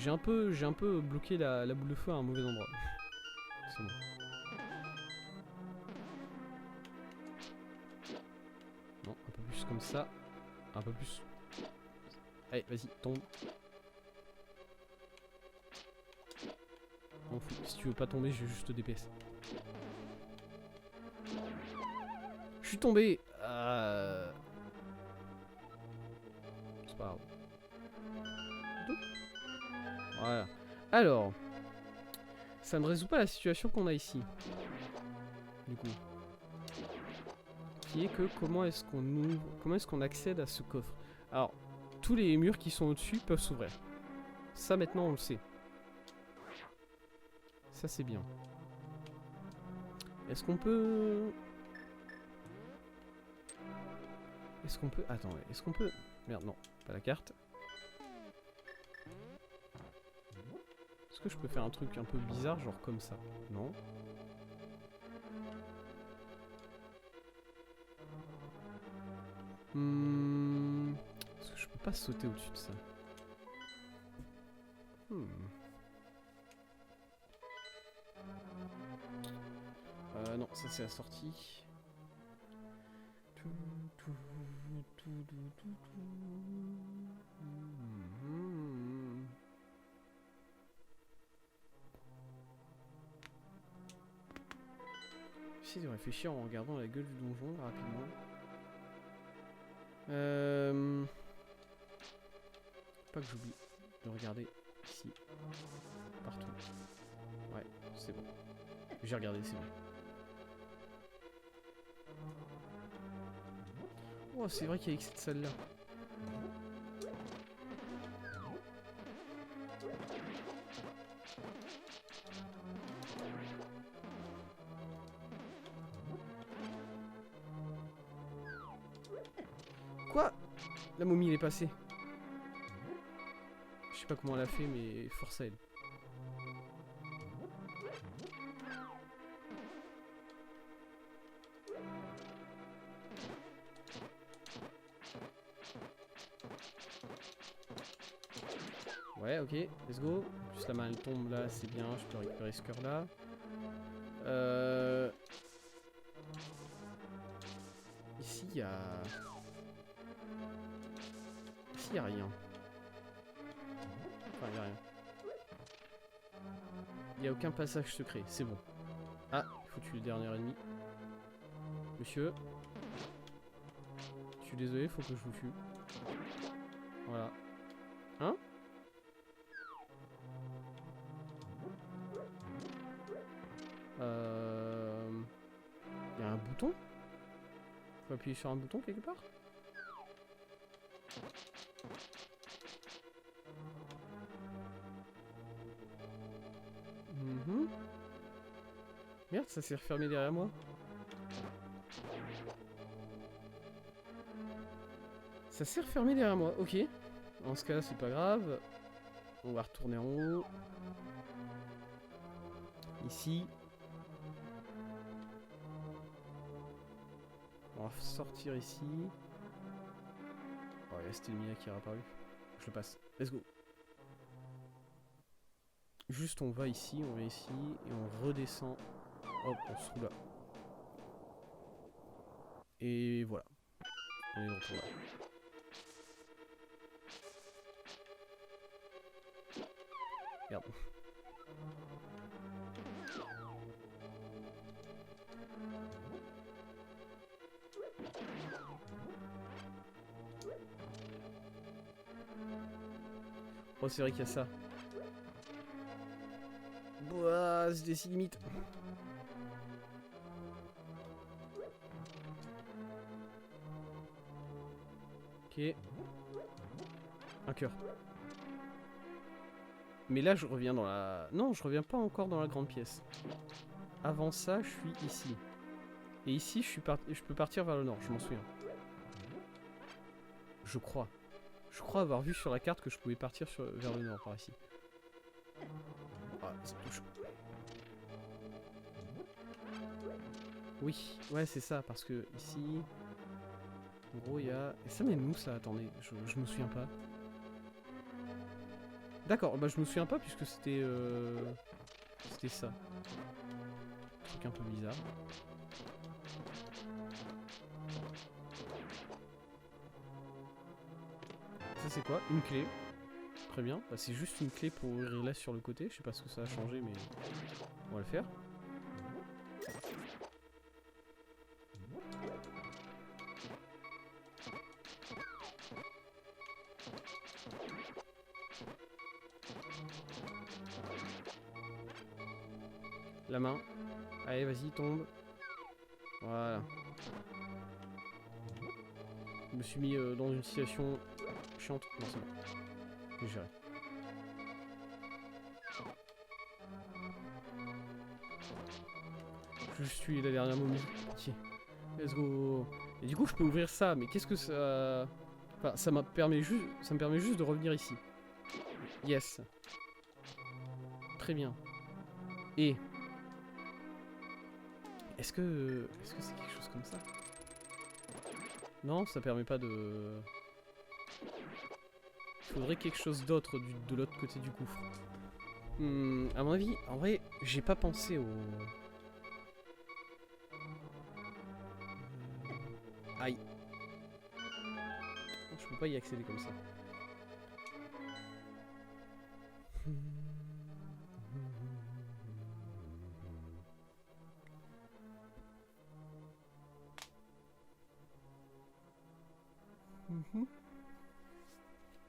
J'ai un peu bloqué la boule de feu à un mauvais endroit. C'est bon. Non, un peu plus comme ça. Un peu plus. Allez, vas-y, tombe. M'en fous. Si tu veux pas tomber, je vais juste te DPS. Je suis tombé. C'est pas grave. Voilà. Alors, ça ne résout pas la situation qu'on a ici. Du coup, qui est que comment est-ce qu'on ouvre, comment est-ce qu'on accède à ce coffre? Alors, tous les murs qui sont au-dessus peuvent s'ouvrir. Ça maintenant on le sait. Ça c'est bien. Est-ce qu'on peut... Est-ce qu'on peut... Attends, est-ce qu'on peut... Merde, non, pas la carte. Est-ce que je peux faire un truc un peu bizarre, genre comme ça? Non. Est-ce que je peux pas sauter au-dessus de ça? Non, ça c'est la sortie. J'essaie de réfléchir en regardant la gueule du donjon rapidement. Pas que j'oublie de regarder ici. Partout. Ouais, c'est bon. J'ai regardé, c'est bon. Oh, c'est vrai qu'il y a cette salle là. Quoi? La momie elle est passée. Je sais pas comment elle a fait, mais force à elle. Ouais, ok, let's go. En plus la main elle tombe là, c'est bien, je peux récupérer ce cœur là. Ici il y a... Ici il y a rien. Enfin il y a rien. Il y a aucun passage secret, c'est bon. Ah, il faut tuer le dernier ennemi. Monsieur. Je suis désolé, faut que je vous tue. Voilà. Hein? Il y a un bouton? Faut appuyer sur un bouton quelque part? Merde, ça s'est refermé derrière moi. Ça s'est refermé derrière moi, ok. Dans ce cas-là, c'est pas grave. On va retourner en haut. Ici. On va sortir ici. Oh, il y a cet ennemi là qui est apparu. Je le passe. Let's go. Juste, on va ici et on redescend. Hop, on se roule là. Et voilà. On est de retour là. Merde. Oh, c'est vrai qu'il y a ça. Ouah, c'est des limites. Ok. Un cœur. Mais là, je reviens dans la... Non, je reviens pas encore dans la grande pièce. Avant ça, je suis ici. Et ici, je peux partir vers le nord, je m'en souviens. Je crois. Je crois avoir vu sur la carte que je pouvais partir vers le nord, par ici. Ah, ça touche. Oui, ouais, c'est ça, parce que ici... En gros, il y a... Et ça mène où, ça? Attendez, je me souviens pas. D'accord, bah je me souviens pas puisque c'était... C'était ça. Truc un peu bizarre. Ça c'est quoi? Une clé. Très bien. Bah, c'est juste une clé pour ouvrir là sur le côté. Je sais pas ce que ça a changé mais on va le faire. La main. Allez, vas-y, tombe. Voilà. Je me suis mis dans une situation chiante. Non, c'est bon. J'ai géré. Je suis la dernière momie. Ok. Let's go. Et du coup, je peux ouvrir ça, mais qu'est-ce que ça... Enfin, ça me permet juste de revenir ici. Yes. Très bien. Et... Est-ce que c'est quelque chose comme ça? Non, ça permet pas de... Il faudrait quelque chose d'autre de l'autre côté du gouffre. À mon avis, en vrai, j'ai pas pensé au... Aïe. Je peux pas y accéder comme ça.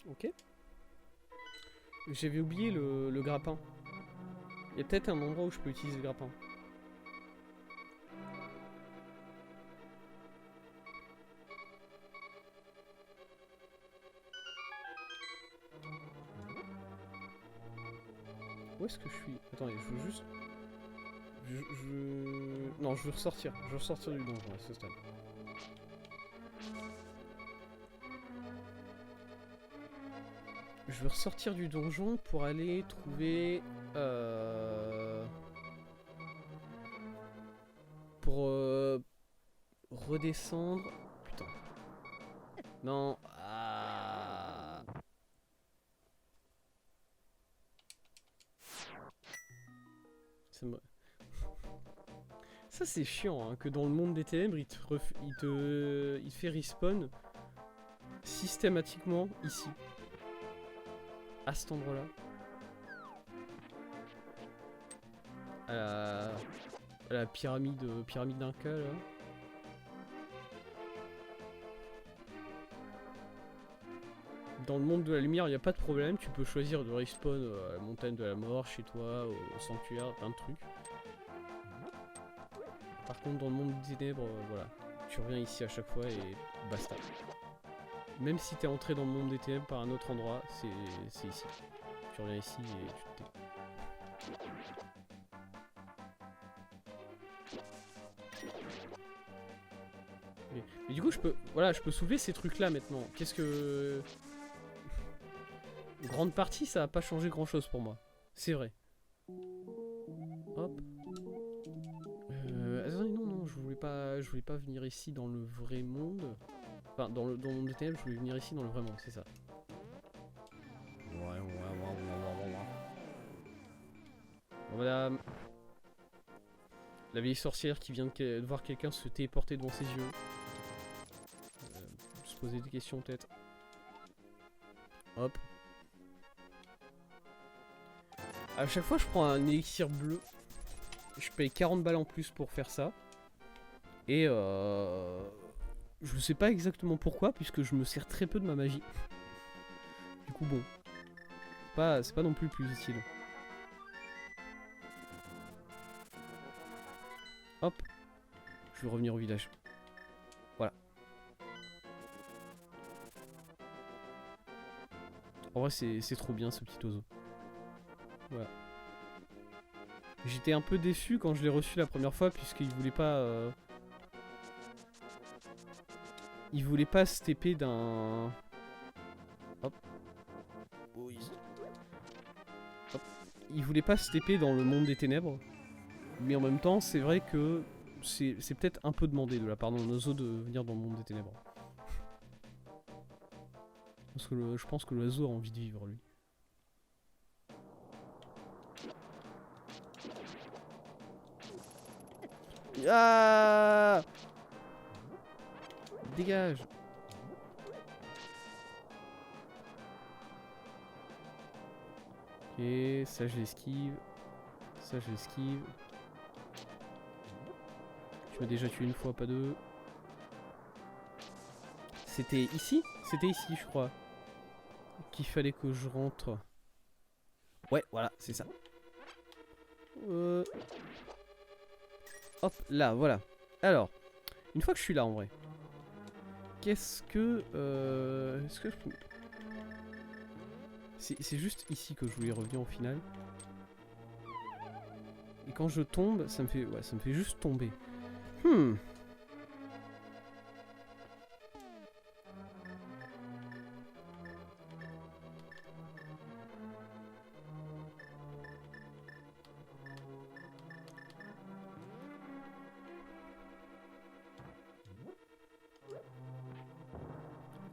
Ok. J'avais oublié le grappin. Il y a peut-être un endroit où je peux utiliser le grappin. Où est-ce que je suis? Attendez, je veux juste... Non, je veux ressortir. Je veux ressortir du donjon à ce stade. Je veux ressortir du donjon pour aller trouver... Pour redescendre... Putain. Non. Ah. Ça c'est chiant, hein, que dans le monde des ténèbres, il te fait respawn systématiquement ici. À cet endroit-là. À la pyramide d'Inca, là. Dans le monde de la lumière, il n'y a pas de problème. Tu peux choisir de respawn à la montagne de la mort, chez toi, au sanctuaire, plein de trucs. Par contre, dans le monde des ténèbres, voilà. Tu reviens ici à chaque fois et basta. Même si t'es entré dans le monde des ténèbres par un autre endroit, c'est ici. Tu reviens ici et tu te tais. Mais du coup, je peux soulever ces trucs-là maintenant. Qu'est-ce que... Grande partie, ça a pas changé grand-chose pour moi. C'est vrai. Hop. Attendez, non, je voulais pas venir ici dans le vrai monde. Enfin, dans le monde des ténèbres, je voulais venir ici dans le vrai monde, c'est ça. Voilà. La vieille sorcière qui vient de voir quelqu'un se téléporter devant ses yeux. Se poser des questions peut-être. Hop. À chaque fois je prends un élixir bleu. Je paye 40 balles en plus pour faire ça. Et je sais pas exactement pourquoi, puisque je me sers très peu de ma magie. Du coup bon. C'est pas non plus le plus utile. Hop. Je vais revenir au village. Voilà. En vrai c'est trop bien ce petit oiseau. Voilà. J'étais un peu déçu quand je l'ai reçu la première fois puisqu'il voulait pas... Il voulait pas se TP d'un... Hop. Hop. Il voulait pas se TP dans le monde des ténèbres. Mais en même temps, c'est vrai que c'est peut-être un peu demandé de la part d'un oiseau de venir dans le monde des ténèbres. Parce que je pense que l'oiseau a envie de vivre, lui. Ah! Dégage. Ok, ça je l'esquive. Ça je l'esquive. Tu m'as déjà tué une fois, pas deux. C'était ici? C'était ici, je crois. Qu'il fallait que je rentre. Ouais, voilà, c'est ça. Hop, là, voilà. Alors, une fois que je suis là, en vrai. Qu'est-ce que... Est-ce que je peux... C'est juste ici que je voulais revenir au final. Et quand je tombe, ça me fait... Ouais, ça me fait juste tomber.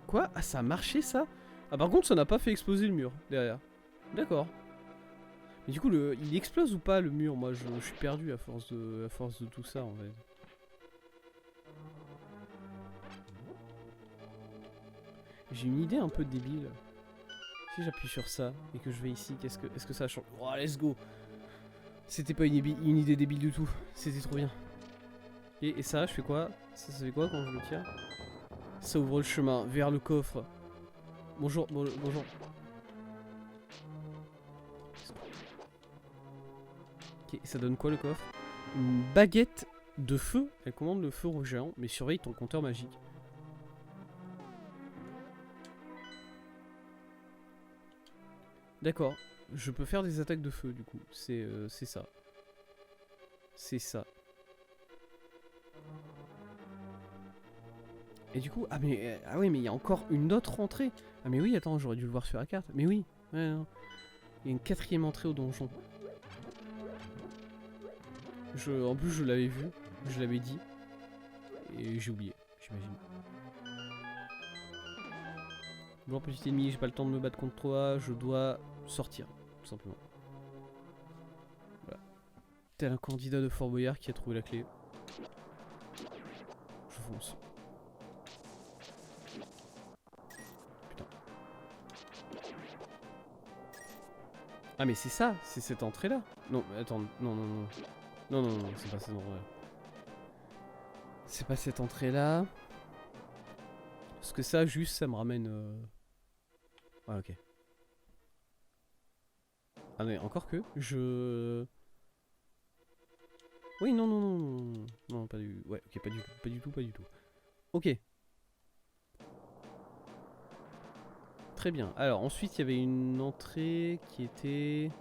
Quoi? Ah, ça a marché ça? Ah, par contre, ça n'a pas fait exploser le mur derrière. D'accord. Mais du coup, il explose ou pas le mur? Moi, je suis perdu à force de tout ça en fait. J'ai une idée un peu débile. Si j'appuie sur ça et que je vais ici, est-ce que ça change? Oh, let's go! C'était pas une idée débile du tout. C'était trop bien. Et ça, je fais quoi? Ça fait quoi quand je le tire? Ça ouvre le chemin vers le coffre. Bonjour, bonjour. Ok, ça donne quoi le coffre? Une baguette de feu. Elle commande le feu rouge géant, mais surveille ton compteur magique. D'accord, je peux faire des attaques de feu du coup. C'est ça. C'est ça. Et du coup, ah oui, mais il y a encore une autre entrée. Ah mais oui, attends, j'aurais dû le voir sur la carte. Mais oui, ouais, non. Il y a une quatrième entrée au donjon. En plus, je l'avais vu, je l'avais dit. Et j'ai oublié, j'imagine. Bonjour petit ennemi, j'ai pas le temps de me battre contre toi, je dois sortir, tout simplement. Voilà. Tel un candidat de Fort Boyard qui a trouvé la clé. Je fonce. Putain. Ah mais c'est ça, c'est cette entrée là. Non, attends, non. Non, c'est pas cette entrée. C'est pas cette entrée là. Parce que ça, juste, ça me ramène... Ah, ok. Ah mais encore que, Oui, non, pas du... Ouais, ok, pas du tout. Ok. Très bien. Alors, ensuite, il y avait une entrée qui était...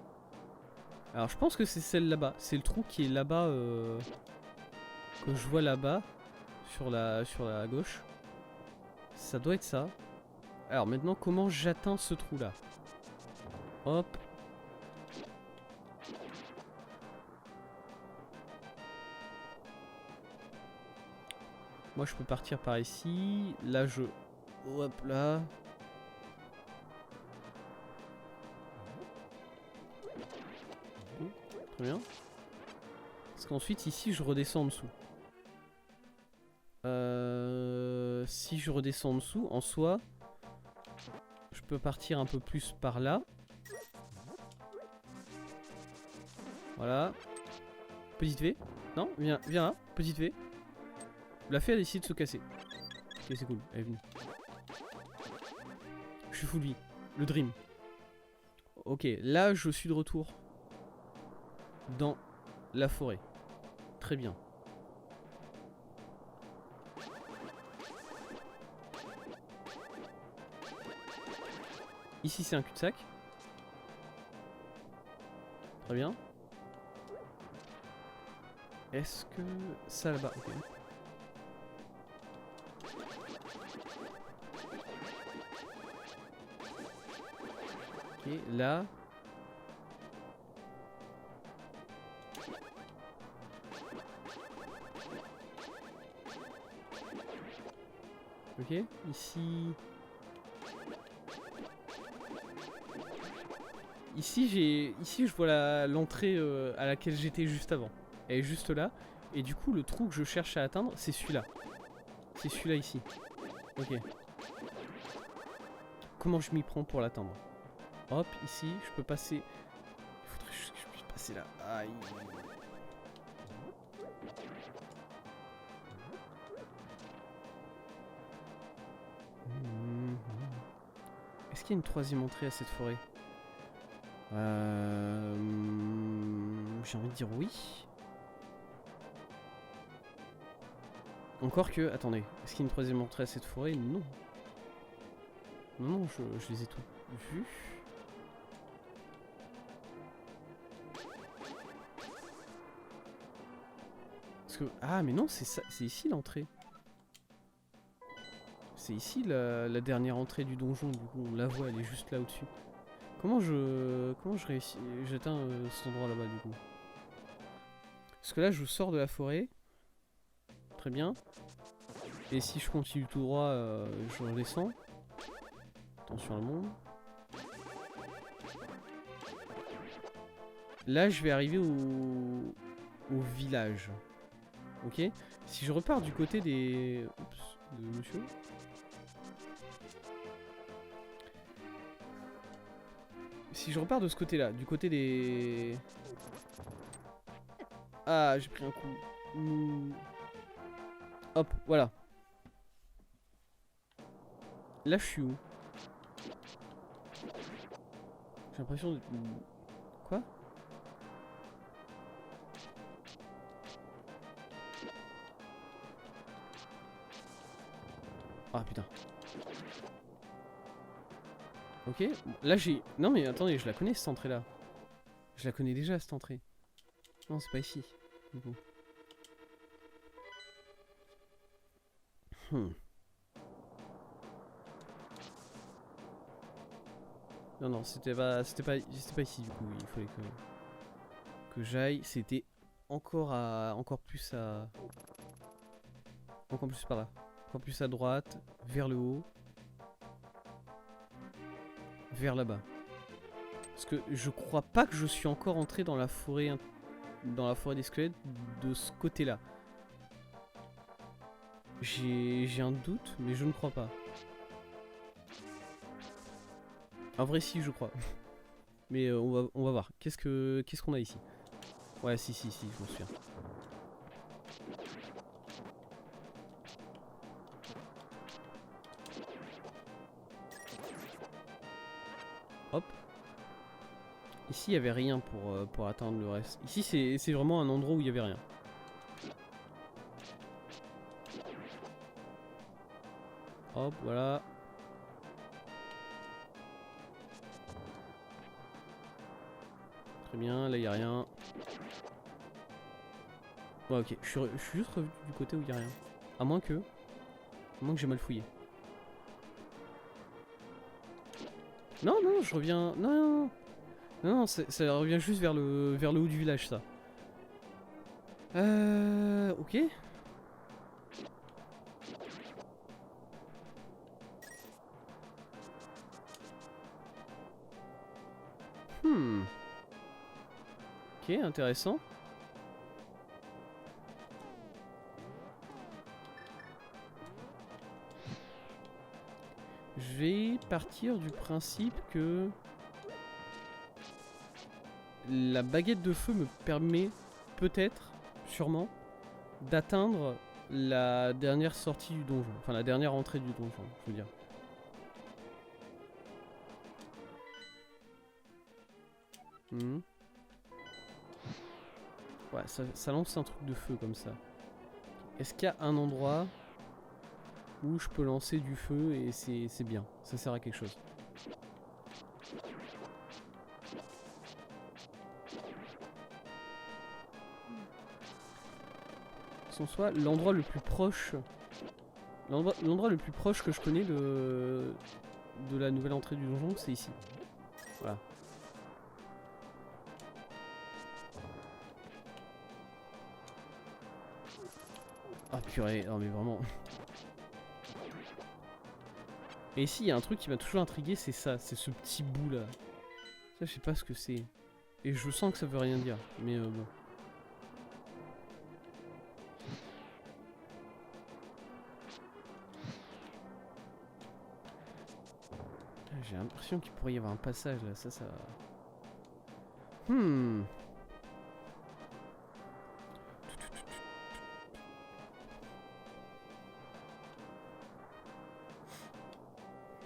Alors, je pense que c'est celle là-bas. C'est le trou qui est là-bas, que je vois là-bas, sur la gauche. Ça doit être ça. Alors, maintenant, comment j'atteins ce trou-là? Hop. Moi, je peux partir par ici. Là, hop là. Très bien. Parce qu'ensuite, ici, je redescends en dessous. Si je redescends en dessous, en soi, je peux partir un peu plus par là. Voilà. Petite V. Non, viens là. Petite V. La fée a décidé de se casser. Ok, c'est cool. Elle est venue. Je suis full vie. Le dream. Ok, là, je suis de retour. Dans la forêt. Très bien. Ici, c'est un cul-de-sac. Très bien. Est-ce que... Ça là-bas, ok. Ok, là... Ok, ici... Ici je vois l'entrée à laquelle j'étais juste avant. Elle est juste là. Et du coup, le trou que je cherche à atteindre, c'est celui-là. C'est celui-là ici. Ok. Comment je m'y prends pour l'atteindre? Hop, ici, je peux passer. Il faudrait juste que je puisse passer là. Aïe. Est-ce qu'il y a une troisième entrée à cette forêt? J'ai envie de dire oui. Encore que, attendez, est-ce qu'il y a une troisième entrée à cette forêt? Non. Non, je les ai tous vus. Parce que, ah mais non, c'est ça, c'est ici l'entrée. C'est ici la dernière entrée du donjon, du coup on la voit, elle est juste là au-dessus. Comment je réussis, j'atteins cet endroit là-bas du coup? Parce que là je sors de la forêt. Très bien. Et si je continue tout droit, je redescends. Attention à le monde. Là je vais arriver au village. Ok. Si je repars du côté des... Oups, de monsieur. Si je repars de ce côté-là, du côté des... Ah, j'ai pris un coup. Hop, voilà. Là, je suis où? J'ai l'impression de... Quoi? Ah, putain. Ok, là j'ai... Non mais attendez, je la connais cette entrée là. Je la connais déjà cette entrée. Non, c'est pas ici. Du coup. Non, non, c'était pas ici du coup. Il fallait que j'aille. C'était encore plus encore plus par là. Encore plus à droite, vers le haut. Vers là-bas. Parce que je crois pas que je suis encore entré dans la forêt des squelettes de ce côté-là. J'ai un doute, mais je ne crois pas. En vrai, si, je crois. Mais on va voir. Qu'est-ce qu'on a ici? Ouais, si, je m'en souviens. Hop. Ici, il n'y avait rien pour atteindre le reste. Ici, c'est vraiment un endroit où il n'y avait rien. Hop, voilà. Très bien, là, il n'y a rien. Ouais, ok. Je suis juste revenu du côté où il n'y a rien. À moins que j'ai mal fouillé. Non, non, je reviens... Non, non, ça revient juste vers le haut du village, ça. Ok. Ok, intéressant. Je vais partir du principe que la baguette de feu me permet peut-être, sûrement, d'atteindre la dernière sortie du donjon. Enfin, la dernière entrée du donjon, je veux dire. Ouais, ça lance un truc de feu comme ça. Est-ce qu'il y a un endroit où je peux lancer du feu et c'est bien? Ça sert à quelque chose. En soit l'endroit le plus proche, l'endroit le plus proche que je connais de la nouvelle entrée du donjon, c'est ici. Voilà. Ah purée, non mais vraiment. Et ici il y a un truc qui m'a toujours intrigué, c'est ça, c'est ce petit bout là. Ça je sais pas ce que c'est. Et je sens que ça veut rien dire, mais bon. J'ai l'impression qu'il pourrait y avoir un passage là, ça... Hmm.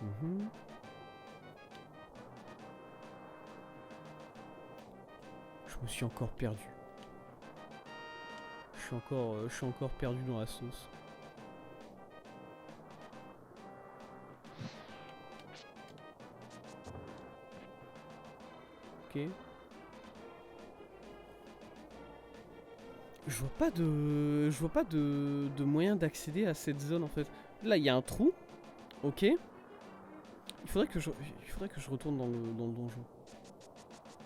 Mhm. Je me suis encore perdu. Je suis encore perdu dans la sauce. Ok. Je vois pas de moyen d'accéder à cette zone en fait. Là, il y a un trou. Ok. Il faudrait que je retourne dans le donjon.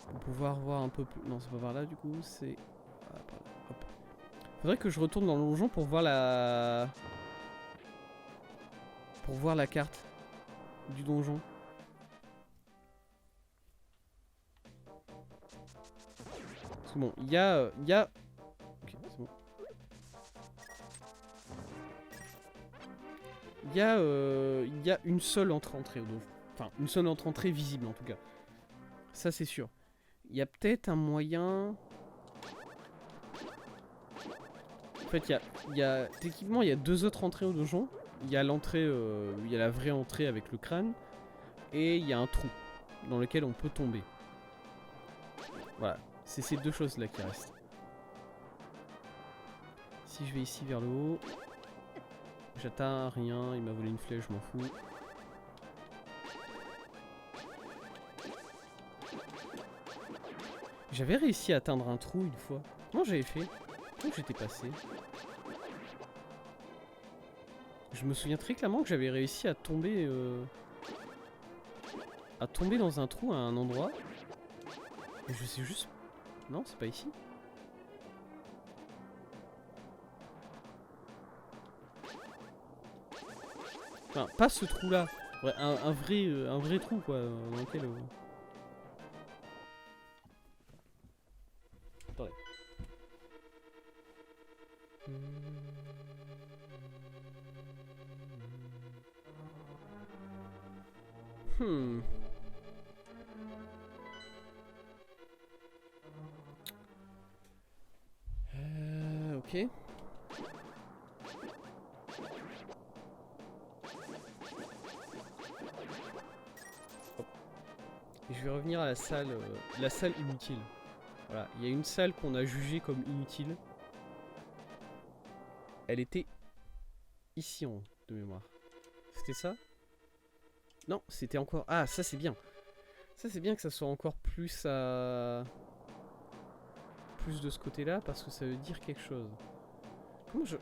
Pour pouvoir voir un peu plus... Non, c'est pas par là du coup, c'est... Ah, par là. Hop. Faudrait que je retourne dans le donjon pour voir la... Pour voir la carte du donjon. C'est bon, il y a... Ok, c'est bon. Il y a une seule entrée au donjon. Enfin, une seule entrée visible en tout cas. Ça c'est sûr. Il y a peut-être un moyen... En fait, techniquement, il y a deux autres entrées au donjon. Il y a l'entrée, il y a la vraie entrée avec le crâne. Et il y a un trou dans lequel on peut tomber. Voilà, c'est ces deux choses-là qui restent. Si je vais ici vers le haut... J'atteins rien, il m'a volé une flèche, je m'en fous. J'avais réussi à atteindre un trou une fois. Comment j'avais fait? Comment j'étais passé? Je me souviens très clairement que j'avais réussi à tomber dans un trou à un endroit. Et je sais juste... Non, c'est pas ici. Enfin, pas ce trou-là. Ouais, un vrai trou, quoi, dans lequel... Attendez. Hmm. Ok. Et je vais revenir à la salle inutile. Voilà, il y a une salle qu'on a jugée comme inutile. Elle était ici en haut, de mémoire. C'était ça? Non, c'était encore... Ah, ça c'est bien. Ça c'est bien que ça soit encore plus à... Plus de ce côté-là, parce que ça veut dire quelque chose. Comment je...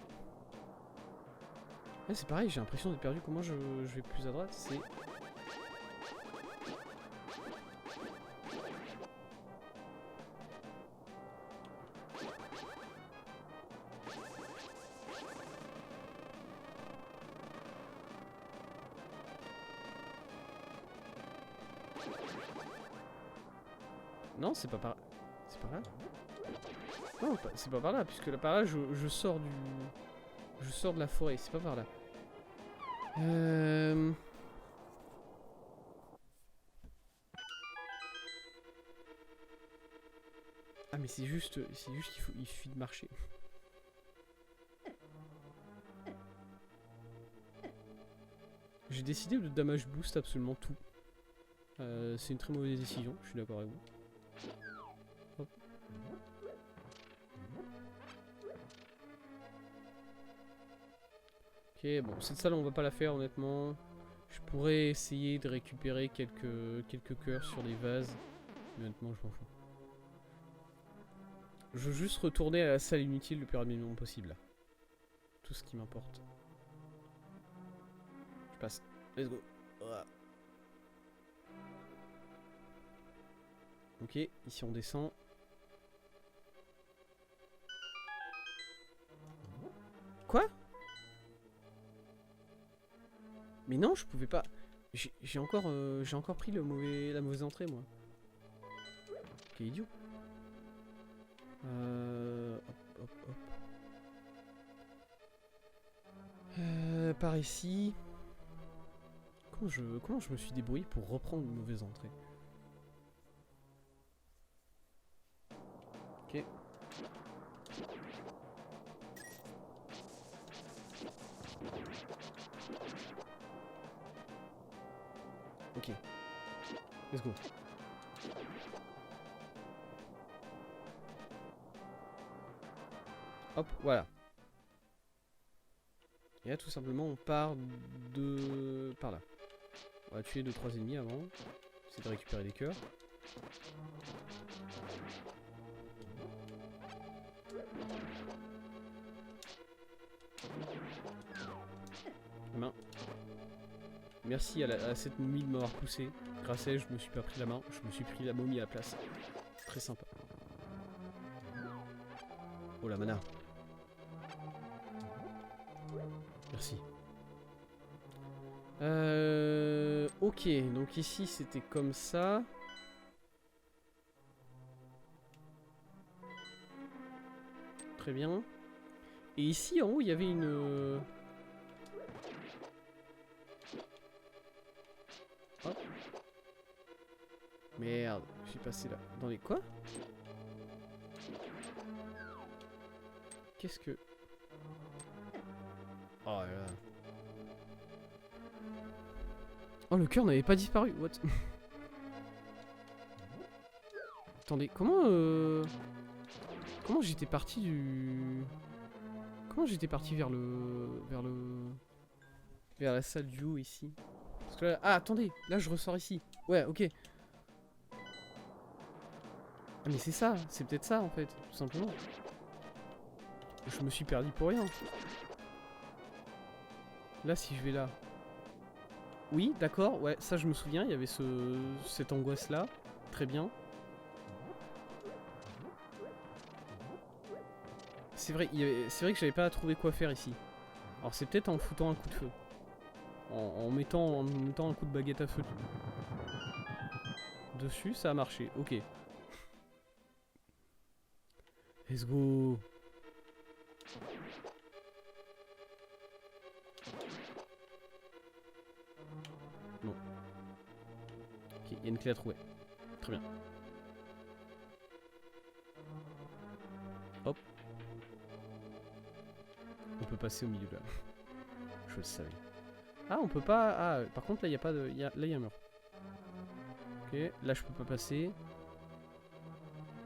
Ouais, c'est pareil, j'ai l'impression d'être perdu. Comment je vais plus à droite? C'est... Non, c'est pas par... C'est par là? Non, c'est pas par là, puisque là, par là, je sors du... Je sors de la forêt, c'est pas par là. Ah mais c'est juste qu'il suffit de marcher. J'ai décidé de damage boost absolument tout. C'est une très mauvaise décision, je suis d'accord avec vous. Hop. Ok, bon, cette salle on va pas la faire honnêtement. Je pourrais essayer de récupérer quelques cœurs sur des vases. Mais honnêtement, je m'en fous. Je veux juste retourner à la salle inutile le plus rapidement possible. Tout ce qui m'importe. Je passe. Let's go. Voilà. Ok, ici on descend. Quoi? Mais non, je pouvais pas. J'ai encore pris la mauvaise entrée, moi. Quel idiot. Hop, hop, hop. Par ici. comment je me suis débrouillé pour reprendre une mauvaise entrée? Ok. Ok. Let's go. Hop, voilà. Et là, tout simplement, on part de... par là. On va tuer 2-3 ennemis avant. C'est de récupérer des cœurs. Main. Merci à cette momie de m'avoir poussé. Grâce à elle, je me suis pas pris la main. Je me suis pris la momie à la place. Très sympa. Oh la mana. Merci. Ok, donc ici c'était comme ça. Très bien. Et ici en haut il y avait une... Hop. Merde, je suis passé là. Dans les quoi? Qu'est-ce que... Oh là là. Oh, le cœur n'avait pas disparu. What? Attendez, comment j'étais parti du... Comment j'étais parti vers la salle du haut ici? Parce que là... Ah, attendez, là je ressors ici. Ouais, ok. Ah mais c'est ça, c'est peut-être ça en fait, tout simplement. Je me suis perdu pour rien. Là, si je vais là... Oui, d'accord, ouais, ça je me souviens, il y avait cette angoisse-là. Très bien. C'est vrai que j'avais pas trouvé quoi faire ici. Alors c'est peut-être en foutant un coup de feu. En mettant un coup de baguette à feu dessus, ça a marché, ok. Let's go. Non. Ok, il y a une clé à trouver. Très bien. Hop. On peut passer au milieu là. Je le savais. Ah, on peut pas... Ah, par contre là, il n'y a pas de... Là, il y a un mur. Ok, là, je peux pas passer.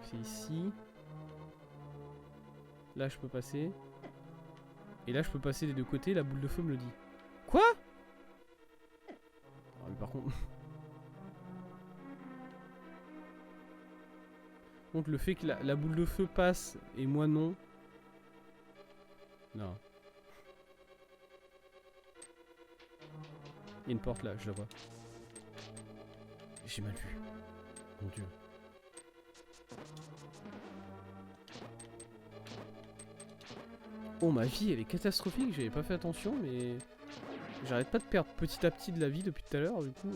C'est ici. Là, je peux passer. Et là, je peux passer des deux côtés. La boule de feu me le dit. Quoi? Ah, mais par contre... Donc le fait que la boule de feu passe et moi non. Non. Il y a une porte là, je la vois. J'ai mal vu. Mon dieu. Oh, ma vie, elle est catastrophique. J'avais pas fait attention, mais... J'arrête pas de perdre petit à petit de la vie depuis tout à l'heure, du coup...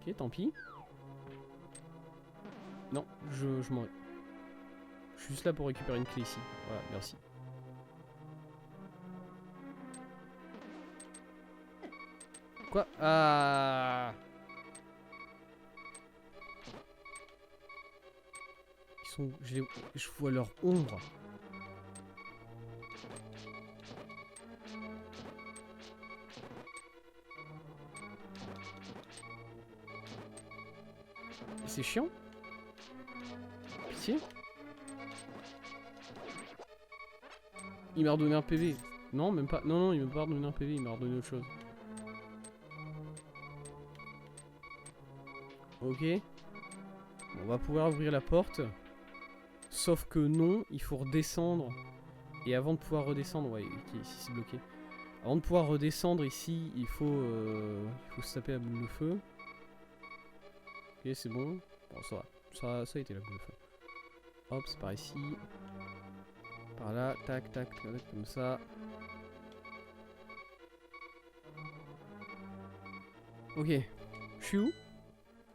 Ok, tant pis. Non, je m'en vais. Je suis juste là pour récupérer une clé ici. Voilà, merci. Quoi? Ah! Ils sont... Je vois leur ombre. C'est chiant. Pitié. Il m'a redonné un PV. Non, même pas. Non, non, il m'a pas redonné un PV, il m'a redonné autre chose. Ok. Bon, on va pouvoir ouvrir la porte. Sauf que non, il faut redescendre. Et avant de pouvoir redescendre, ouais, ok, ici c'est bloqué. Avant de pouvoir redescendre ici, il faut se taper la boule de feu. Ok, c'est bon. Bon, ça va. Ça a été la boule de feu. Hop, c'est par ici. Par là, tac, tac, tac, comme ça. Ok. Je suis où?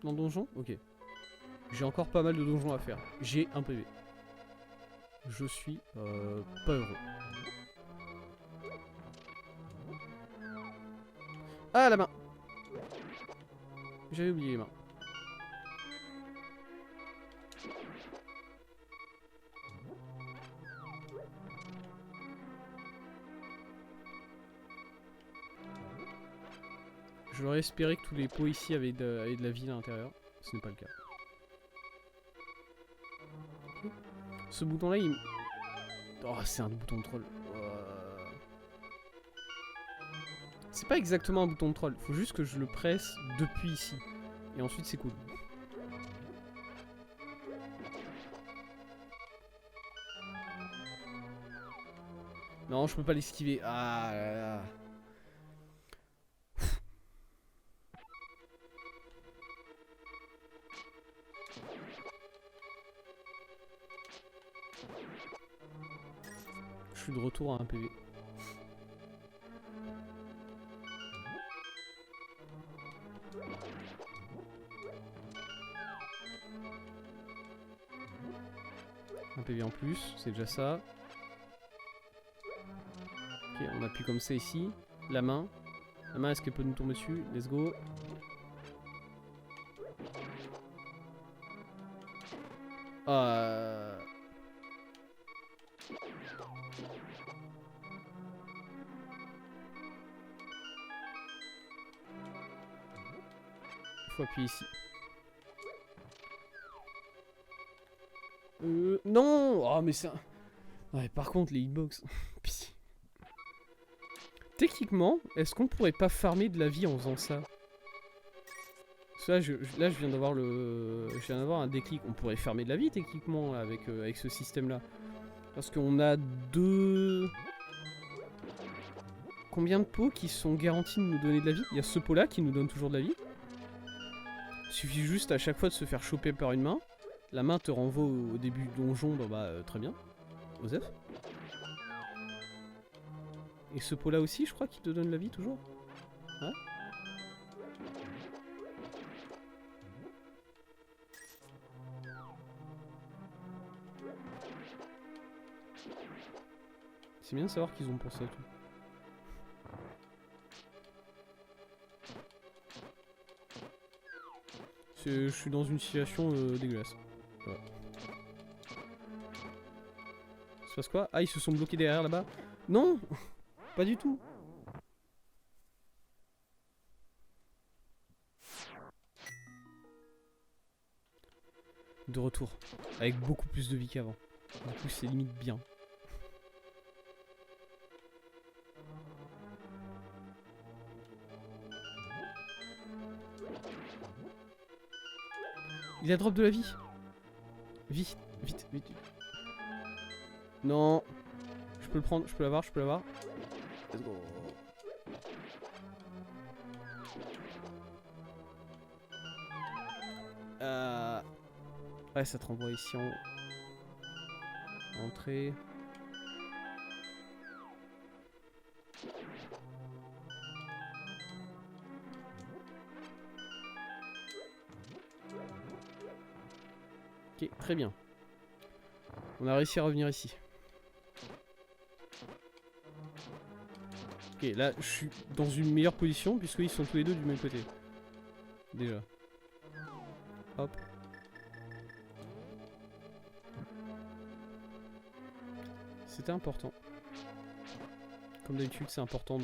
Dans le donjon? Ok. J'ai encore pas mal de donjons à faire. J'ai un PV. Je suis pas heureux. Ah, la main. J'avais oublié les mains. J'aurais espéré que tous les pots ici avaient de la vie à l'intérieur. Ce n'est pas le cas. Ce bouton là il... Oh, c'est un bouton de troll. C'est pas exactement un bouton de troll. Faut juste que je le presse depuis ici. Et ensuite c'est cool. Non, je peux pas l'esquiver. Ah là là. Je suis de retour à un PV. Un PV en plus, c'est déjà ça. Ok, on appuie comme ça ici. La main. La main, est-ce qu'elle peut nous tomber dessus? Let's go. Faut appuyer ici. Non. Oh, mais ça... Ouais, par contre, les hitbox... Techniquement, est-ce qu'on pourrait pas farmer de la vie en faisant ça? Parce que là, je viens d'avoir le... Je viens d'avoir un déclic. On pourrait farmer de la vie, techniquement, avec ce système-là. Parce qu'on a deux... Combien de pots qui sont garantis de nous donner de la vie? Il y a ce pot-là qui nous donne toujours de la vie. Il suffit juste à chaque fois de se faire choper par une main. La main te renvoie au début du donjon, bah très bien. Osef. Et ce pot là aussi, je crois qu'il te donne la vie toujours. Ouais. C'est bien de savoir qu'ils ont pensé à tout. Je suis dans une situation dégueulasse. Ouais. Il se passe quoi? Ah, ils se sont bloqués derrière là-bas. Non. Pas du tout. De retour. Avec beaucoup plus de vie qu'avant. Du coup, c'est limite bien. Il a drop de la vie. Vite, vite, vite. Non. Je peux le prendre, je peux l'avoir, je peux l'avoir. Let's go. Ouais, ça te renvoie ici en entrée. Ok, très bien. On a réussi à revenir ici. Ok, là, je suis dans une meilleure position puisqu'ils sont tous les deux du même côté. Déjà. Hop. C'était important. Comme d'habitude, c'est important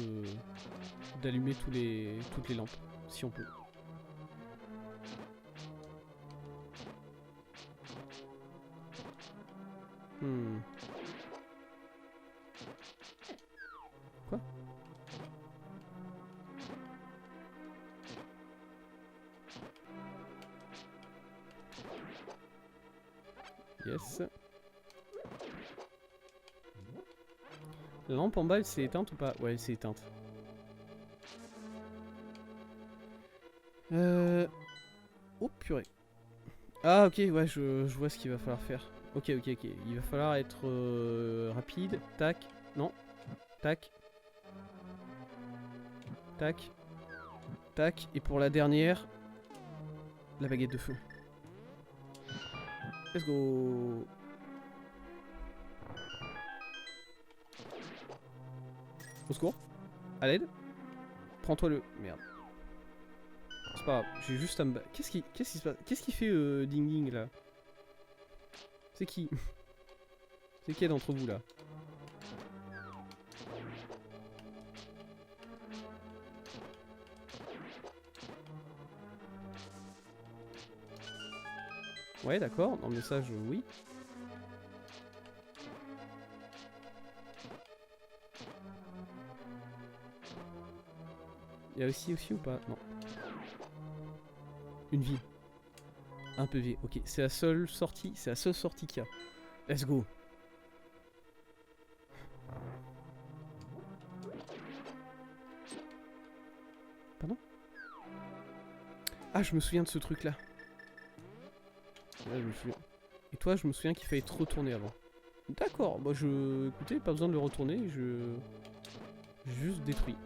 d'allumer toutes les lampes, si on peut. Quoi? Yes. La lampe en bas, elle s'est éteinte ou pas? Ouais, elle s'est éteinte. Oh purée. Ah ok, ouais, je vois ce qu'il va falloir faire. Ok. Il va falloir être rapide. Tac. Non. Tac. Tac. Tac. Et pour la dernière, la baguette de feu. Let's go. Au secours. À l'aide. Prends-toi le... Merde. C'est pas grave, j'ai juste à me... Qu'est-ce qui se passe? Qu'est-ce qui fait Ding Ding là? C'est qui? C'est qui d'entre vous là? Ouais, d'accord, non mais ça, oui. Il y a aussi ou pas? Non. Une vie. Un PV, ok. C'est la seule sortie qu'il y a. Let's go. Pardon? Ah, je me souviens de ce truc là. Ouais, je me souviens. Et toi, je me souviens qu'il fallait te retourner avant. D'accord, bah écoutez, pas besoin de le retourner, j'ai juste détruit.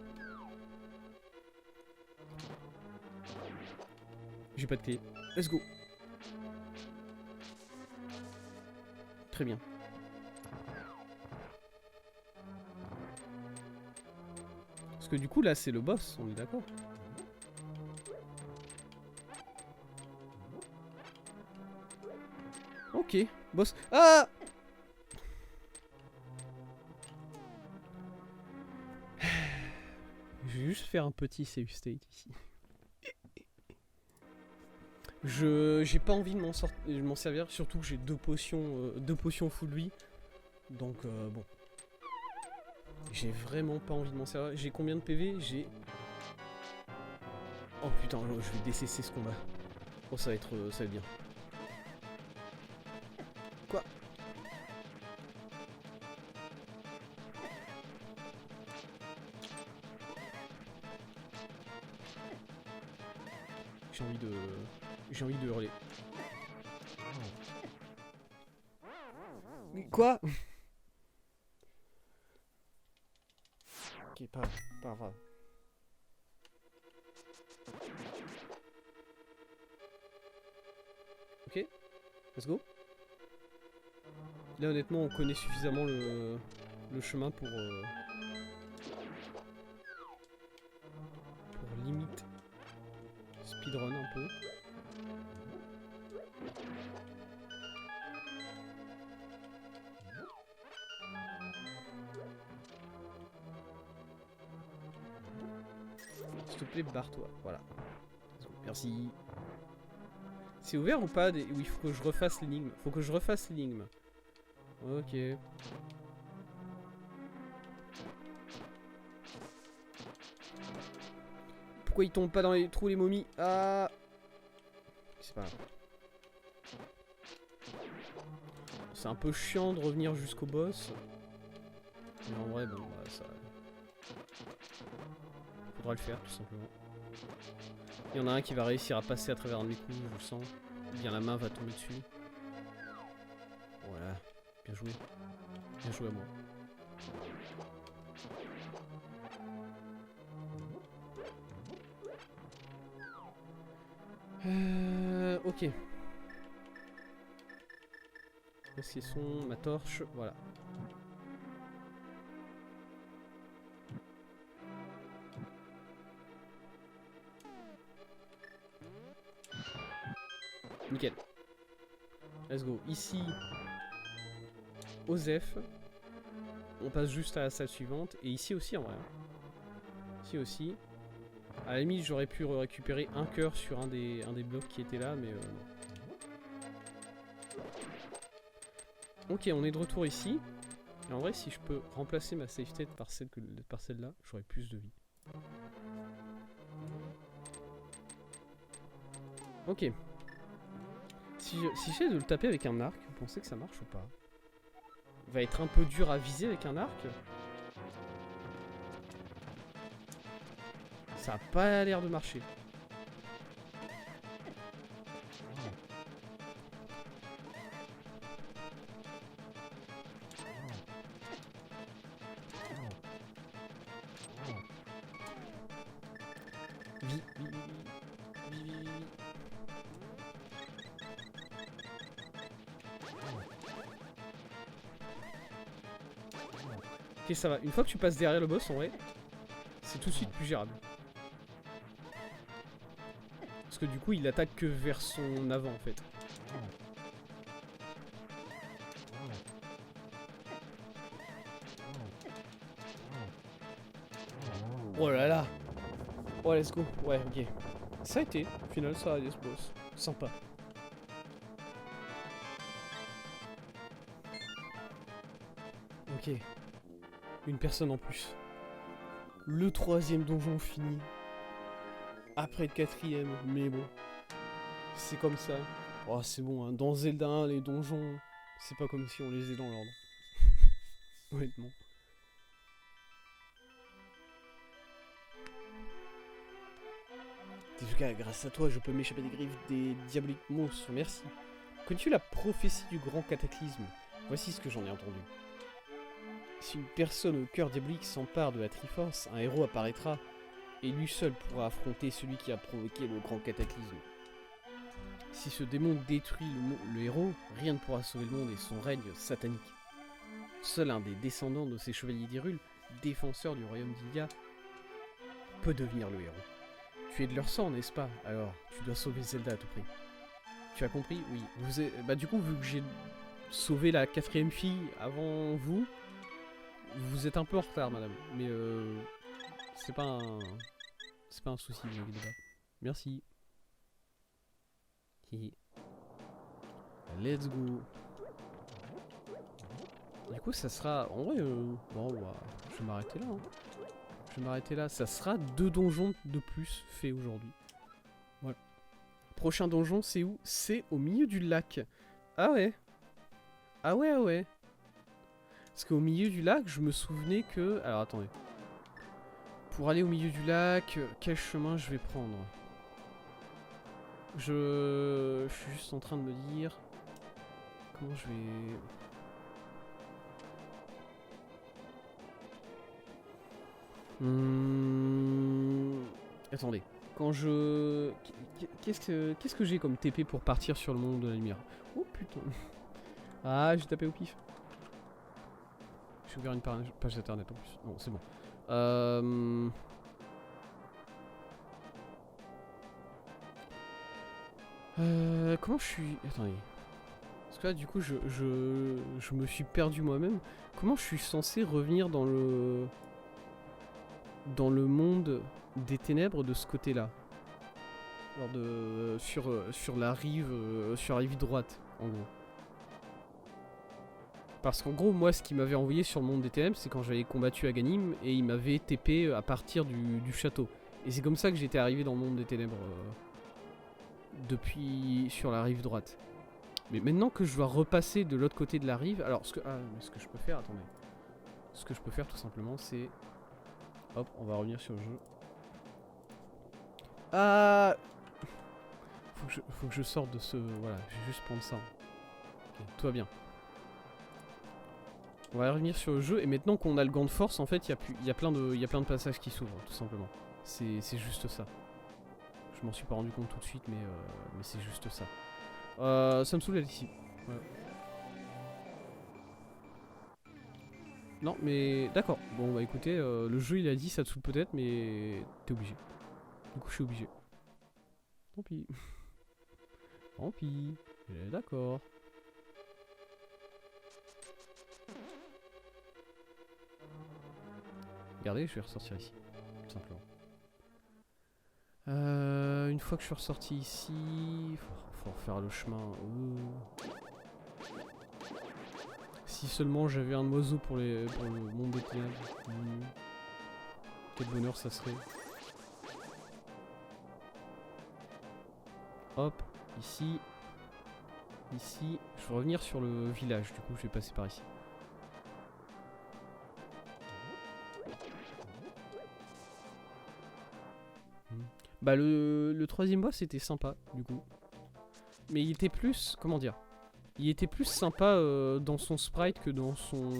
J'ai pas de clé. Let's go. Très bien. Parce que du coup, là, c'est le boss, on est d'accord? Ok, boss. Ah! Je vais juste faire un petit save state ici. J'ai pas envie de m'en servir, surtout que j'ai deux potions full vie. Donc bon. J'ai vraiment pas envie de m'en servir. J'ai combien de PV? J'ai... Oh putain, je vais décesser ce combat. Oh ça va être bien. Quoi? J'ai envie de hurler. Quoi? Ok, pas grave. Ok, let's go. Là honnêtement on connaît suffisamment le chemin pour limite speedrun un peu. S'il te plaît, barre-toi. Voilà. Merci. C'est ouvert ou pas? Oui, il faut que je refasse l'énigme. Faut que je refasse l'énigme. Ok. Pourquoi ils tombent pas dans les trous, les momies? Ah! C'est pas grave. C'est un peu chiant de revenir jusqu'au boss. Mais en vrai, bon, bah, ça... faudra le faire, tout simplement. Il y en a un qui va réussir à passer à travers un de mes coups, je le sens. Ou bien la main va tomber dessus. Voilà. Bien joué. Bien joué à moi. Ok. Voici ma torche, voilà. Nickel. Let's go. Ici, Osef. On passe juste à la salle suivante. Et ici aussi, en vrai. Ici aussi. À la limite, j'aurais pu récupérer un cœur sur un des blocs qui était là, mais non. Ok, on est de retour ici. Et en vrai, si je peux remplacer ma safe state par celle-là, j'aurai plus de vie. Ok. Si j'essaie de le taper avec un arc, vous pensez que ça marche ou pas? Il va être un peu dur à viser avec un arc. Ça a pas l'air de marcher. Ok, ça va. Une fois que tu passes derrière le boss, en vrai, c'est tout de suite plus gérable. que du coup il attaque que vers son avant en fait. Oh là là. Oh let's go. Ouais ok. Ça a été, au final ça a été ce boss. Sympa. Ok. Une personne en plus. Le 3e donjon fini. Après le 4e, mais bon. C'est comme ça. Oh c'est bon, hein. Dans Zelda 1, les donjons, c'est pas comme si on les faisait dans l'ordre. Honnêtement. Tezuka, grâce à toi, je peux m'échapper des griffes des diaboliques monstres, merci. Connais-tu la prophétie du grand cataclysme? Voici ce que j'en ai entendu. Si une personne au cœur diabolique s'empare de la Triforce, un héros apparaîtra, et lui seul pourra affronter celui qui a provoqué le grand cataclysme. Si ce démon détruit le héros, rien ne pourra sauver le monde et son règne satanique. Seul un des descendants de ces chevaliers d'Hyrule, défenseurs du royaume d'Hylia, peut devenir le héros. Tu es de leur sang, n'est-ce pas? Alors, tu dois sauver Zelda à tout prix. Tu as compris? Oui. Bah du coup, vu que j'ai sauvé la 4e fille avant vous, vous êtes un peu en retard, madame. Mais c'est pas un souci, vous inquiétez pas. Merci. Hihi. Let's go. Du coup, ça sera... En vrai, bon, ouais, je vais m'arrêter là. Hein. Je vais m'arrêter là. Ça sera 2 donjons de plus faits aujourd'hui. Voilà. Prochain donjon, c'est où? C'est au milieu du lac. Ah ouais. Ah ouais, ah ouais. Parce qu'au milieu du lac, je me souvenais que... Alors, attendez. Pour aller au milieu du lac, quel chemin je vais prendre? Je suis juste en train de me dire... Comment je vais... Attendez. Quand je... Qu'est-ce que j'ai comme TP pour partir sur le monde de la lumière? Oh putain. Ah, j'ai tapé au pif. J'ai ouvert une page d'internet en plus. Non, c'est bon. Comment je suis... Attendez. Parce que là, du coup, je me suis perdu moi-même. Comment je suis censé revenir dans le monde des ténèbres de ce côté-là? Alors sur la rive droite, en gros. Parce qu'en gros, moi, ce qui m'avait envoyé sur le monde des ténèbres, c'est quand j'avais combattu Aghanim et il m'avait TP à partir du château. Et c'est comme ça que j'étais arrivé dans le monde des ténèbres depuis sur la rive droite. Mais maintenant que je dois repasser de l'autre côté de la rive, alors ce que je peux faire, attendez. Ce que je peux faire tout simplement, c'est... Hop, on va revenir sur le jeu. Ah, faut que je sorte de ce... Voilà, je vais juste prendre ça. Ok, tout va bien. On va revenir sur le jeu, et maintenant qu'on a le gant de force, en fait, il y a plein de passages qui s'ouvrent, tout simplement. C'est juste ça. Je m'en suis pas rendu compte tout de suite, mais c'est juste ça. Ça me saoule ici. Ouais. Non, mais d'accord. Bon, bah écoutez, le jeu il a dit ça te saoule peut-être, mais t'es obligé. Du coup, je suis obligé. Tant pis. Tant pis. D'accord. Regardez, je vais ressortir ici. Tout simplement. Une fois que je suis ressorti ici, faut refaire le chemin. Si seulement j'avais un oiseau pour le monde des ténèbres. Quel bonheur ça serait. Hop, ici. Ici. Je vais revenir sur le village, du coup je vais passer par ici. Bah le 3e boss était sympa du coup. Mais il était plus, comment dire, il était plus sympa dans son sprite que dans son...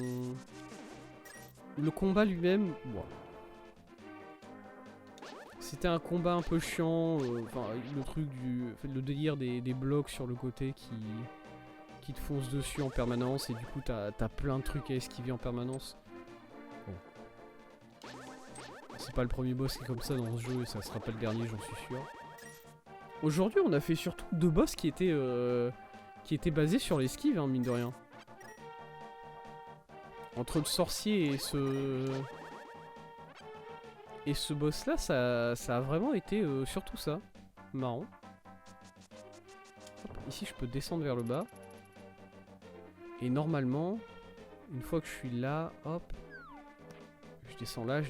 Le combat lui-même, wow. C'était un combat un peu chiant, enfin le truc le délire des blocs sur le côté qui te foncent dessus en permanence et du coup t'as plein de trucs à esquiver en permanence. Bon. C'est pas le premier boss qui est comme ça dans ce jeu et ça sera pas le dernier, j'en suis sûr. Aujourd'hui, on a fait surtout 2 boss qui étaient basés sur l'esquive, hein, mine de rien. Entre le sorcier et ce boss là, ça a vraiment été surtout ça. Marrant. Hop, ici je peux descendre vers le bas. Et normalement, une fois que je suis là, hop, je descends là,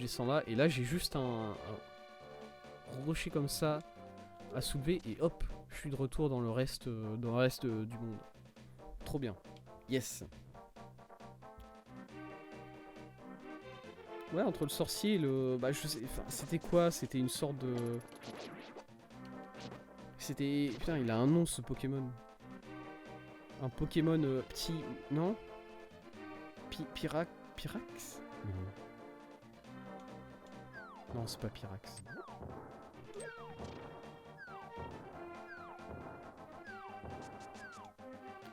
et là j'ai juste un rocher comme ça à soulever et hop, je suis de retour dans le reste du monde. Trop bien. Yes. Ouais, entre le sorcier et le... Bah je sais... Enfin, c'était quoi? C'était une sorte de... C'était... Putain, il a un nom ce Pokémon. Un Pokémon petit... Non? Pyrax? Non, c'est pas Pyrax.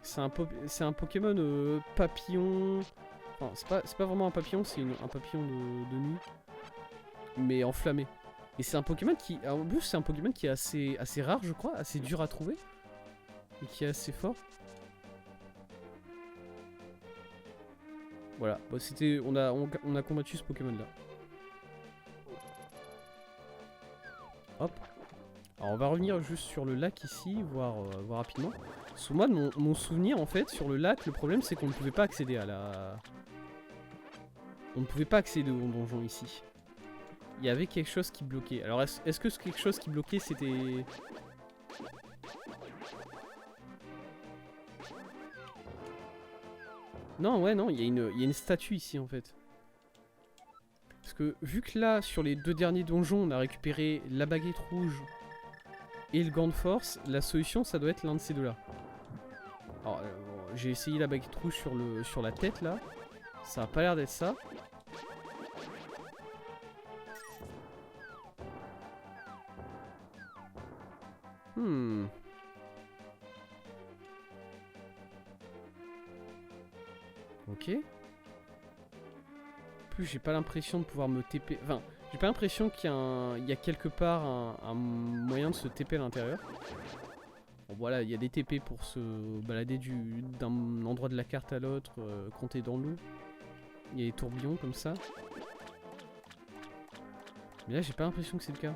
C'est un Pokémon papillon... Enfin, c'est pas vraiment un papillon, c'est un papillon de nuit. Mais enflammé. Et c'est un Pokémon qui... En plus, c'est un Pokémon qui est assez rare, je crois. Assez dur à trouver. Et qui est assez fort. Voilà. Bon, c'était... On a combattu ce Pokémon là. Hop. Alors on va revenir juste sur le lac ici, voir rapidement. Sous moi, de mon souvenir en fait, sur le lac, le problème c'est qu'on ne pouvait pas accéder à la... On ne pouvait pas accéder au donjon ici. Il y avait quelque chose qui bloquait. Alors est-ce que ce quelque chose qui bloquait c'était... Non, ouais, non, il y a une statue ici en fait. Parce que vu que là, sur les 2 derniers donjons, on a récupéré la baguette rouge et le gant de force, la solution ça doit être l'un de ces 2 là. Alors j'ai essayé la baguette rouge sur la tête là. Ça a pas l'air d'être ça. Ok. En plus j'ai pas l'impression de pouvoir me TP... Enfin, j'ai pas l'impression qu'il y a quelque part un moyen de se TP à l'intérieur. Bon voilà, il y a des TP pour se balader d'un endroit de la carte à l'autre, compter dans l'eau. Il y a des tourbillons comme ça. Mais là j'ai pas l'impression que c'est le cas.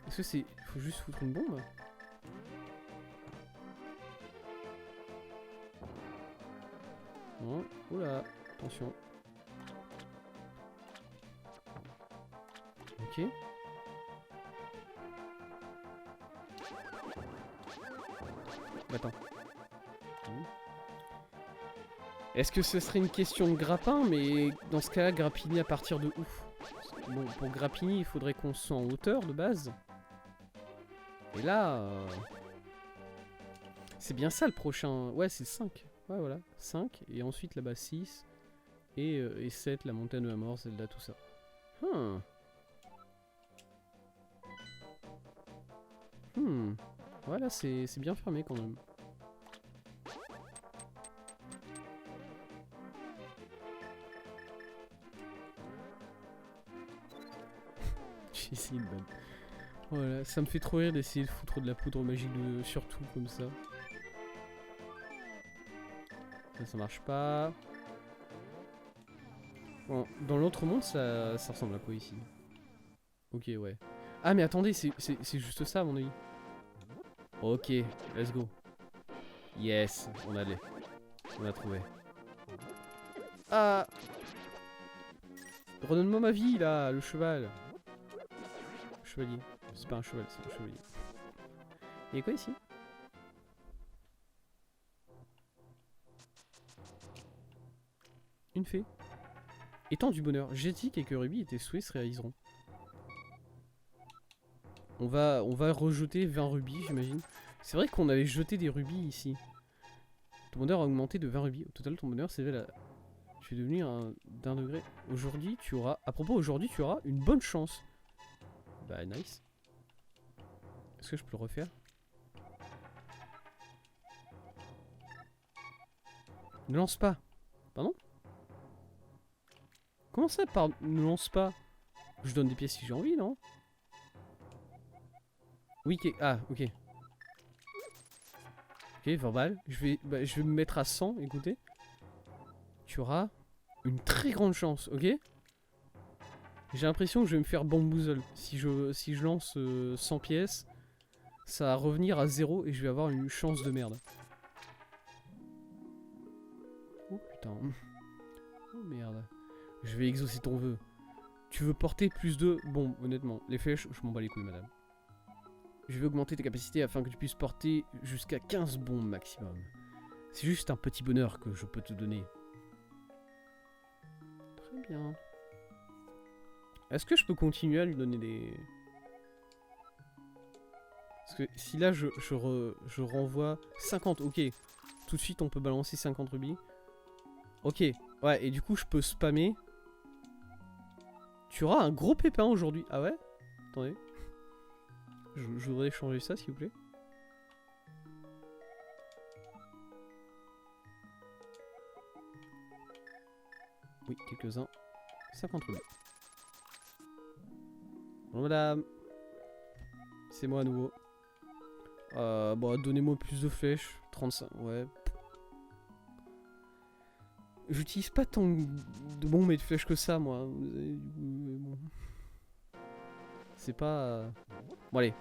Est-ce que c'est... Faut juste foutre une bombe? Non. Oula, attention. Ok. Attends. Est-ce que ce serait une question de grappin? Mais dans ce cas-là, grappiner à partir de où? Bon, pour grappiner, il faudrait qu'on soit en hauteur de base. Et là... C'est bien ça le prochain... Ouais, c'est 5. Ouais, voilà. 5. Et ensuite là-bas 6. Et 7, la montagne de la mort, Zelda, tout ça. Voilà, c'est bien fermé quand même. J'ai essayé de ban. Voilà, ça me fait trop rire d'essayer de foutre de la poudre magique surtout comme ça. Ça marche pas. Bon, dans l'autre monde, ça ressemble à quoi ici? Ok, ouais. Ah, mais attendez, c'est juste ça à mon avis. Ok, let's go. Yes, on a trouvé. Ah! Redonne-moi ma vie là, le cheval. Le chevalier. C'est pas un cheval, c'est un chevalier. Il y a quoi ici? Une fée. Étant du bonheur, j'ai dit quelques rubis et tes souhaits se réaliseront. On va rejeter 20 rubis, j'imagine. C'est vrai qu'on avait jeté des rubis ici. Ton bonheur a augmenté de 20 rubis. Au total, ton bonheur s'élève à... Tu es devenu d'un degré. Aujourd'hui, tu auras... À propos, aujourd'hui, tu auras une bonne chance. Bah, nice. Est-ce que je peux le refaire? Ne lance pas. Pardon? Comment ça, ne lance pas? Je donne des pièces si j'ai envie, non? Oui, ah, ok. Ok, verbal. Je vais me mettre à 100, écoutez. Tu auras une très grande chance, ok? J'ai l'impression que je vais me faire bamboozle. Si je lance 100 pièces, ça va revenir à 0 et je vais avoir une chance de merde. Oh putain. Oh merde. Je vais exaucer ton vœu. Tu veux porter plus de... Bon, honnêtement, les flèches, je m'en bats les couilles, madame. Je vais augmenter tes capacités afin que tu puisses porter jusqu'à 15 bombes maximum. C'est juste un petit bonheur que je peux te donner. Très bien. Est-ce que je peux continuer à lui donner des... Parce que si là je renvoie 50, ok. Tout de suite on peut balancer 50 rubis. Ok, ouais, et du coup je peux spammer. Tu auras un gros pépin aujourd'hui. Ah ouais? Attendez. Je voudrais changer ça s'il vous plaît. Oui, quelques-uns. 50 rubis. Bonjour madame. C'est moi à nouveau. Bon, donnez-moi plus de flèches. 35, ouais. J'utilise pas tant de bombes et de flèches que ça, moi. Bon. C'est pas... Bon, allez.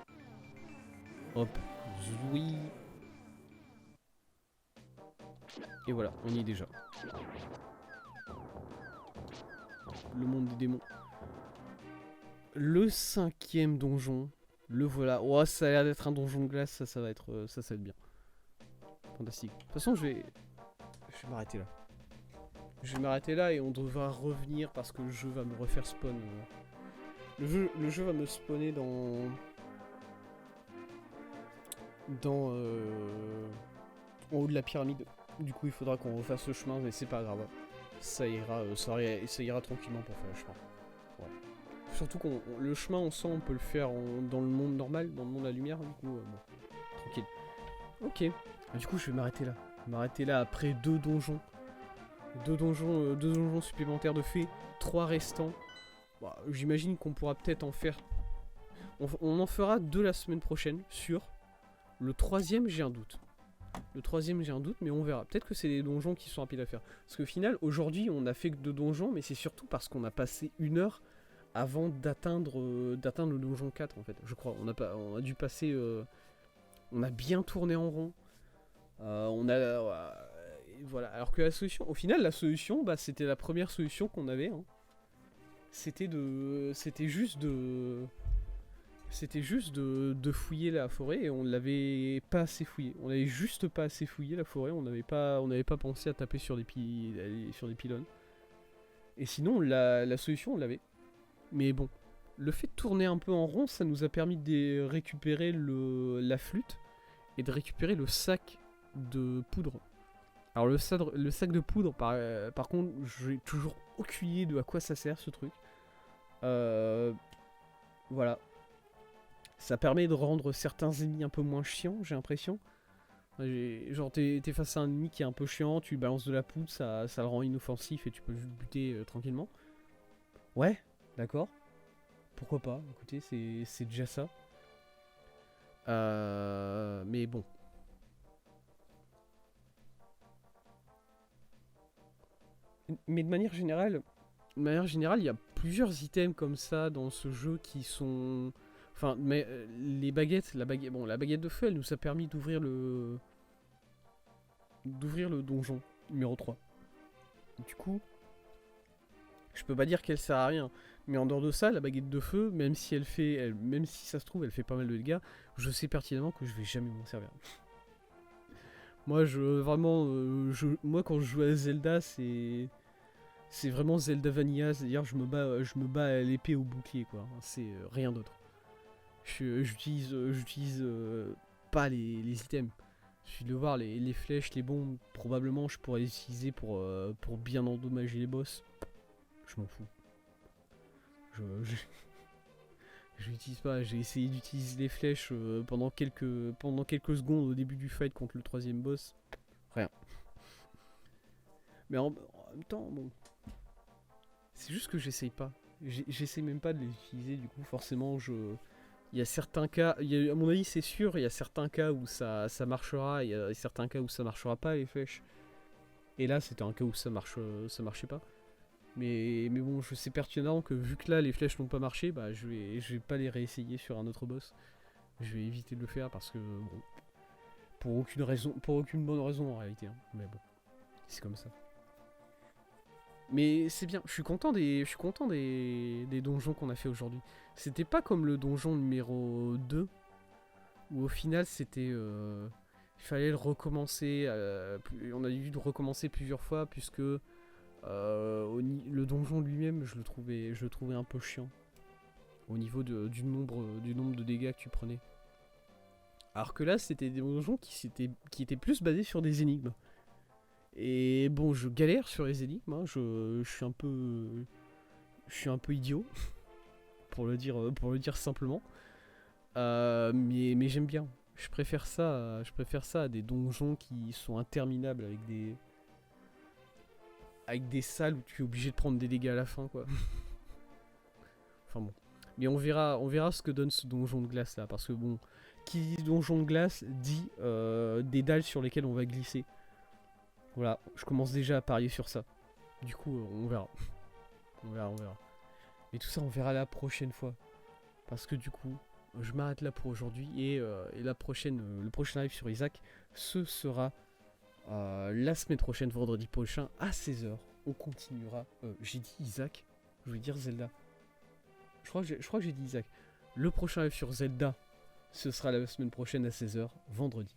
Hop. Oui. Et voilà, on y est déjà. Le monde des démons. Le 5e donjon. Le voilà. Oh, ça a l'air d'être un donjon de glace. Ça va être... ça va être bien. Fantastique. De toute façon, je vais m'arrêter là. Je vais m'arrêter là et on devra revenir parce que le jeu va me refaire spawn. Le jeu va me spawner dans... en haut de la pyramide. Du coup, il faudra qu'on refasse le chemin, mais c'est pas grave. Ça ira tranquillement pour faire le chemin. Ouais. Surtout le chemin, on sent, on peut le faire dans le monde normal, dans le monde de la lumière. Du coup, bon, tranquille. Ok. Du coup, je vais m'arrêter là. M'arrêter là après 2 donjons. 2 donjons supplémentaires de fait. 3 restants. Bah, j'imagine qu'on pourra peut-être en faire... On en fera 2 la semaine prochaine, sûr. Le 3e, j'ai un doute. Mais on verra. Peut-être que c'est des donjons qui sont rapides à faire. Parce qu'au final, aujourd'hui, on a fait que 2 donjons, mais c'est surtout parce qu'on a passé 1 heure avant d'atteindre le donjon 4, en fait. Je crois. On a dû passer... on a bien tourné en rond. Voilà. Alors que la solution... Au final, la solution, bah, c'était la première solution qu'on avait. Hein. C'était juste de fouiller la forêt et on l'avait pas assez fouillé. On avait juste pas assez fouillé la forêt, on n'avait pas pensé à taper sur des pylônes. Et sinon, la solution, on l'avait. Mais bon, le fait de tourner un peu en rond, ça nous a permis de récupérer la flûte et de récupérer le sac de poudre. Alors le sac de poudre, par contre, j'ai toujours aucune idée de à quoi ça sert ce truc. Voilà. Ça permet de rendre certains ennemis un peu moins chiants, j'ai l'impression. Genre t'es face à un ennemi qui est un peu chiant, tu lui balances de la poudre, ça le rend inoffensif et tu peux juste buter tranquillement. Ouais, d'accord. Pourquoi pas, écoutez, c'est déjà ça. Mais bon. Mais de manière générale, il y a plusieurs items comme ça dans ce jeu qui sont... Enfin, mais les baguettes, la baguette de feu, elle nous a permis d'ouvrir le donjon numéro 3. Du coup, je peux pas dire qu'elle sert à rien. Mais en dehors de ça, la baguette de feu, même si même si ça se trouve, elle fait pas mal de dégâts, je sais pertinemment que je vais jamais m'en servir. Moi, moi quand je joue à Zelda, c'est vraiment Zelda Vanilla, c'est-à-dire je me bats à l'épée au bouclier, quoi. C'est rien d'autre. J'utilise pas les items. Je suis de voir les flèches, les bombes. Probablement, je pourrais les utiliser pour bien endommager les boss. Je m'en fous. Je l'utilise pas. J'ai essayé d'utiliser les flèches pendant quelques secondes au début du fight contre le 3ème boss. Rien. Mais en même temps, bon. C'est juste que j'essaye pas. J'essaye même pas de les utiliser. Du coup, forcément, Il y a certains cas, à mon avis c'est sûr, il y a certains cas où ça marchera, il y a certains cas où ça marchera pas les flèches. Et là c'était un cas où ça marchait pas. Mais bon, je sais pertinemment que vu que là les flèches n'ont pas marché, bah je vais pas les réessayer sur un autre boss. Je vais éviter de le faire parce que bon, pour aucune bonne raison en réalité. Hein. Mais bon, c'est comme ça. Mais c'est bien, je suis content des donjons qu'on a fait aujourd'hui. C'était pas comme le donjon numéro 2, où au final c'était... il fallait le recommencer, on a dû le recommencer plusieurs fois, puisque le donjon lui-même, je le trouvais un peu chiant. Au niveau du nombre de dégâts que tu prenais. Alors que là, c'était des donjons qui étaient plus basés sur des énigmes. Et bon, je galère sur les énigmes, hein, je suis un peu idiot, pour le dire simplement. Mais j'aime bien. Je préfère ça à des donjons qui sont interminables avec des salles où tu es obligé de prendre des dégâts à la fin, quoi. Enfin bon. Mais on verra ce que donne ce donjon de glace là, parce que bon, qui dit donjon de glace dit des dalles sur lesquelles on va glisser. Voilà, je commence déjà à parier sur ça. Du coup, on verra. On verra. Et tout ça, on verra la prochaine fois. Parce que du coup, je m'arrête là pour aujourd'hui. Et le prochain live sur Isaac, ce sera la semaine prochaine, vendredi prochain, à 16 h. On continuera. J'ai dit Isaac, je voulais dire Zelda. Je crois que j'ai dit Isaac. Le prochain live sur Zelda, ce sera la semaine prochaine à 16 h, vendredi.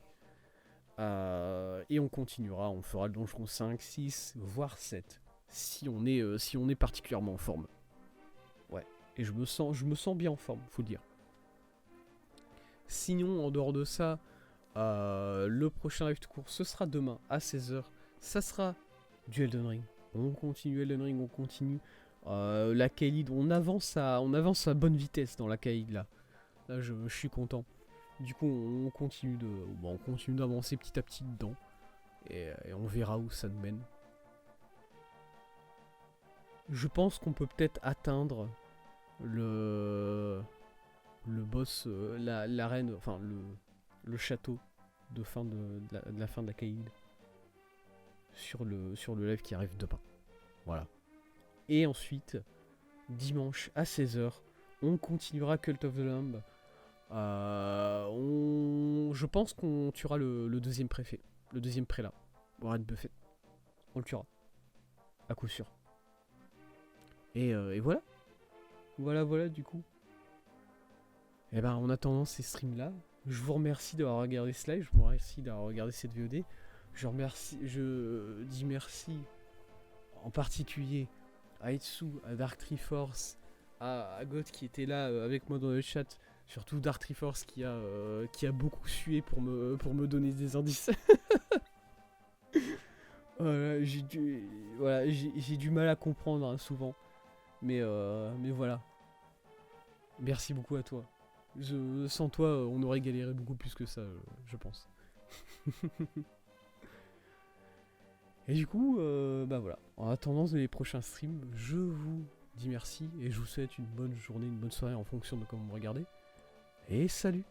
Et on continuera, on fera le donjon 5, 6, voire 7. Si on est particulièrement en forme. Ouais. Et je me sens bien en forme, faut le dire. Sinon, en dehors de ça, le prochain live de cours, ce sera demain à 16 h. Ça sera du Elden Ring. On continue Elden Ring, on continue. La Kaelid, on avance à bonne vitesse dans la Kaelid là. Là, je suis content. Du coup, on continue d'avancer petit à petit dedans. Et on verra où ça nous mène. Je pense qu'on peut peut-être atteindre le boss, l'arène, enfin le château de la fin de la Kaelid. Sur le live qui arrive demain. Voilà. Et ensuite, dimanche à 16 h, on continuera Cult of the Lamb. Je pense qu'on tuera le deuxième préfet, le deuxième prélat, Warren Buffett. On le tuera, à coup sûr. Et voilà. Voilà du coup. Et ben en attendant ces streams là, je vous remercie d'avoir regardé ce live, je vous remercie d'avoir regardé cette VOD. Je dis merci en particulier à Itsu, à Dark Triforce, à God qui était là avec moi dans le chat. Surtout Dark Triforce qui a beaucoup sué pour me donner des indices. Voilà, j'ai du mal à comprendre hein, souvent. Mais voilà. Merci beaucoup à toi. Sans toi, on aurait galéré beaucoup plus que ça, je pense. Et du coup, bah voilà. En attendant les prochains streams, je vous dis merci et je vous souhaite une bonne journée, une bonne soirée en fonction de comment vous me regardez. Et salut!